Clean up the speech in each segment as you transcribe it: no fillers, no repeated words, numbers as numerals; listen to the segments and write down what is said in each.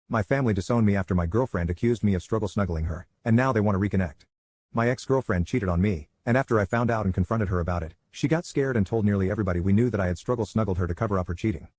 My family disowned me after my girlfriend accused me of struggle snuggling her, and now they want to reconnect. My ex-girlfriend cheated on me, and after I found out and confronted her about it, she got scared and told nearly everybody we knew that I had struggle snuggled her to cover up her cheating.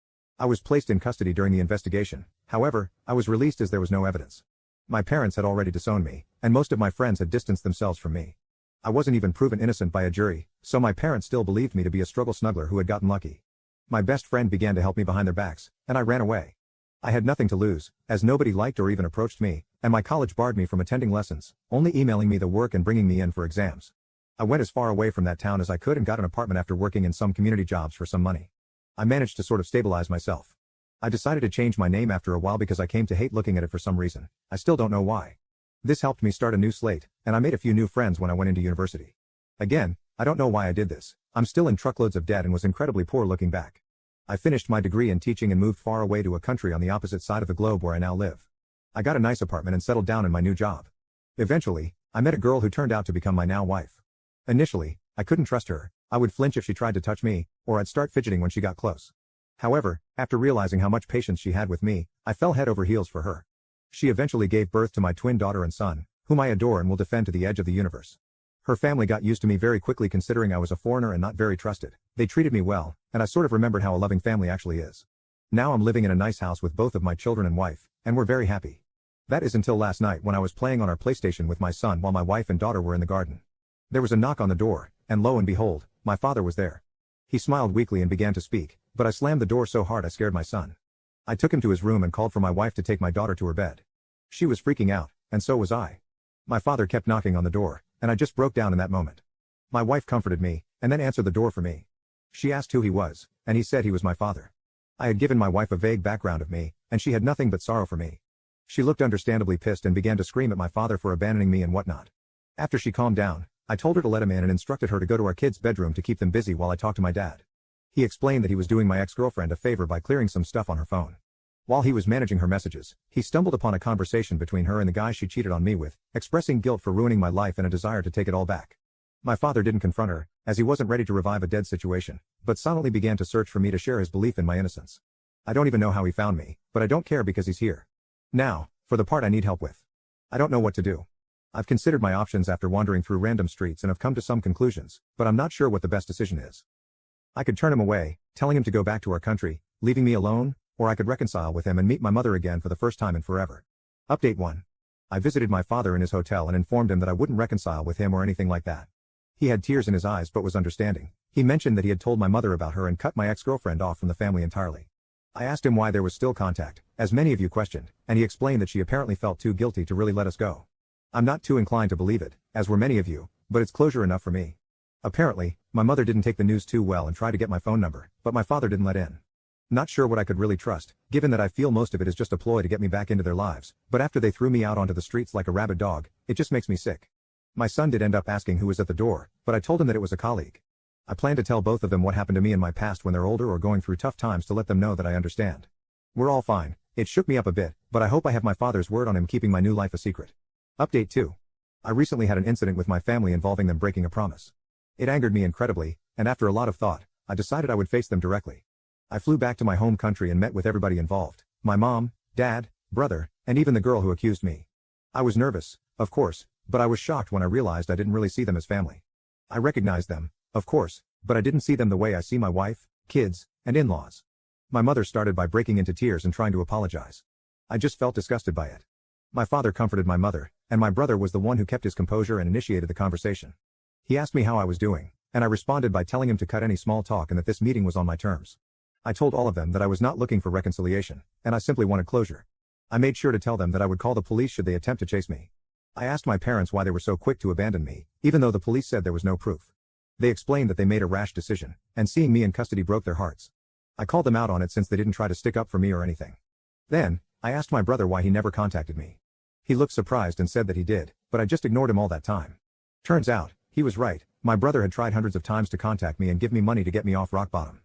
I was placed in custody during the investigation, however, I was released as there was no evidence. My parents had already disowned me, and most of my friends had distanced themselves from me. I wasn't even proven innocent by a jury, so my parents still believed me to be a struggle snuggler who had gotten lucky. My best friend began to help me behind their backs, and I ran away. I had nothing to lose, as nobody liked or even approached me, and my college barred me from attending lessons, only emailing me the work and bringing me in for exams. I went as far away from that town as I could and got an apartment after working in some community jobs for some money. I managed to sort of stabilize myself. I decided to change my name after a while because I came to hate looking at it for some reason. I still don't know why. This helped me start a new slate, and I made a few new friends when I went into university. Again, I don't know why I did this. I'm still in truckloads of debt and was incredibly poor looking back. I finished my degree in teaching and moved far away to a country on the opposite side of the globe where I now live. I got a nice apartment and settled down in my new job. Eventually, I met a girl who turned out to become my now wife. Initially, I couldn't trust her. I would flinch if she tried to touch me, or I'd start fidgeting when she got close. However, after realizing how much patience she had with me, I fell head over heels for her. She eventually gave birth to my twin daughter and son, whom I adore and will defend to the edge of the universe. Her family got used to me very quickly considering I was a foreigner and not very trusted. They treated me well, and I sort of remembered how a loving family actually is. Now I'm living in a nice house with both of my children and wife, and we're very happy. That is until last night when I was playing on our PlayStation with my son while my wife and daughter were in the garden. There was a knock on the door, and lo and behold, my father was there. He smiled weakly and began to speak, but I slammed the door so hard I scared my son. I took him to his room and called for my wife to take my daughter to her bed. She was freaking out, and so was I. My father kept knocking on the door, and I just broke down in that moment. My wife comforted me, and then answered the door for me. She asked who he was, and he said he was my father. I had given my wife a vague background of me, and she had nothing but sorrow for me. She looked understandably pissed and began to scream at my father for abandoning me and whatnot. After she calmed down, I told her to let him in and instructed her to go to our kids' bedroom to keep them busy while I talked to my dad. He explained that he was doing my ex-girlfriend a favor by clearing some stuff on her phone. While he was managing her messages, he stumbled upon a conversation between her and the guy she cheated on me with, expressing guilt for ruining my life and a desire to take it all back. My father didn't confront her, as he wasn't ready to revive a dead situation, but silently began to search for me to share his belief in my innocence. I don't even know how he found me, but I don't care because he's here. Now, for the part I need help with. I don't know what to do. I've considered my options after wandering through random streets and have come to some conclusions, but I'm not sure what the best decision is. I could turn him away, telling him to go back to our country, leaving me alone, or I could reconcile with him and meet my mother again for the first time in forever. Update 1. I visited my father in his hotel and informed him that I wouldn't reconcile with him or anything like that. He had tears in his eyes but was understanding. He mentioned that he had told my mother about her and cut my ex-girlfriend off from the family entirely. I asked him why there was still contact, as many of you questioned, and he explained that she apparently felt too guilty to really let us go. I'm not too inclined to believe it, as were many of you, but it's closure enough for me. Apparently, my mother didn't take the news too well and tried to get my phone number, but my father didn't let in. Not sure what I could really trust, given that I feel most of it is just a ploy to get me back into their lives, but after they threw me out onto the streets like a rabid dog, it just makes me sick. My son did end up asking who was at the door, but I told him that it was a colleague. I plan to tell both of them what happened to me in my past when they're older or going through tough times to let them know that I understand. We're all fine. It shook me up a bit, but I hope I have my father's word on him keeping my new life a secret. Update 2. I recently had an incident with my family involving them breaking a promise. It angered me incredibly, and after a lot of thought, I decided I would face them directly. I flew back to my home country and met with everybody involved, my mom, dad, brother, and even the girl who accused me. I was nervous, of course, but I was shocked when I realized I didn't really see them as family. I recognized them, of course, but I didn't see them the way I see my wife, kids, and in-laws. My mother started by breaking into tears and trying to apologize. I just felt disgusted by it. My father comforted my mother, and my brother was the one who kept his composure and initiated the conversation. He asked me how I was doing, and I responded by telling him to cut any small talk and that this meeting was on my terms. I told all of them that I was not looking for reconciliation, and I simply wanted closure. I made sure to tell them that I would call the police should they attempt to chase me. I asked my parents why they were so quick to abandon me, even though the police said there was no proof. They explained that they made a rash decision, and seeing me in custody broke their hearts. I called them out on it since they didn't try to stick up for me or anything. Then, I asked my brother why he never contacted me. He looked surprised and said that he did, but I just ignored him all that time. Turns out, he was right. My brother had tried hundreds of times to contact me and give me money to get me off rock bottom.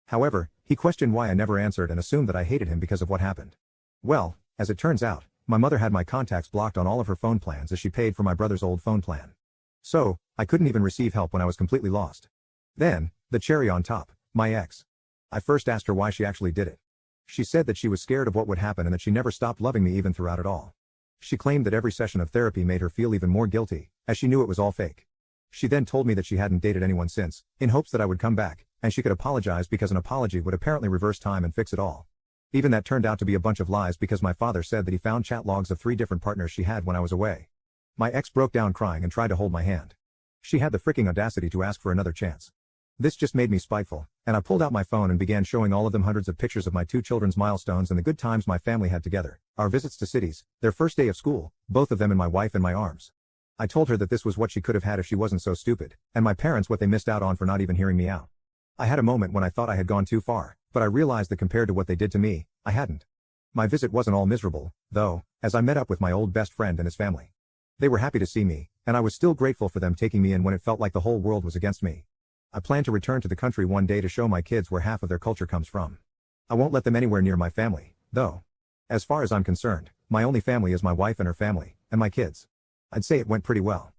However, he questioned why I never answered and assumed that I hated him because of what happened. Well, as it turns out, my mother had my contacts blocked on all of her phone plans as she paid for my brother's old phone plan. So, I couldn't even receive help when I was completely lost. Then, the cherry on top, my ex. I first asked her why she actually did it. She said that she was scared of what would happen and that she never stopped loving me even throughout it all. She claimed that every session of therapy made her feel even more guilty, as she knew it was all fake. She then told me that she hadn't dated anyone since, in hopes that I would come back, and she could apologize because an apology would apparently reverse time and fix it all. Even that turned out to be a bunch of lies because my father said that he found chat logs of 3 different partners she had when I was away. My ex broke down crying and tried to hold my hand. She had the freaking audacity to ask for another chance. This just made me spiteful, and I pulled out my phone and began showing all of them hundreds of pictures of my 2 children's milestones and the good times my family had together, our visits to cities, their first day of school, both of them and my wife in my arms. I told her that this was what she could have had if she wasn't so stupid, and my parents what they missed out on for not even hearing me out. I had a moment when I thought I had gone too far, but I realized that compared to what they did to me, I hadn't. My visit wasn't all miserable, though, as I met up with my old best friend and his family. They were happy to see me, and I was still grateful for them taking me in when it felt like the whole world was against me. I plan to return to the country one day to show my kids where half of their culture comes from. I won't let them anywhere near my family, though. As far as I'm concerned, my only family is my wife and her family, and my kids. I'd say it went pretty well.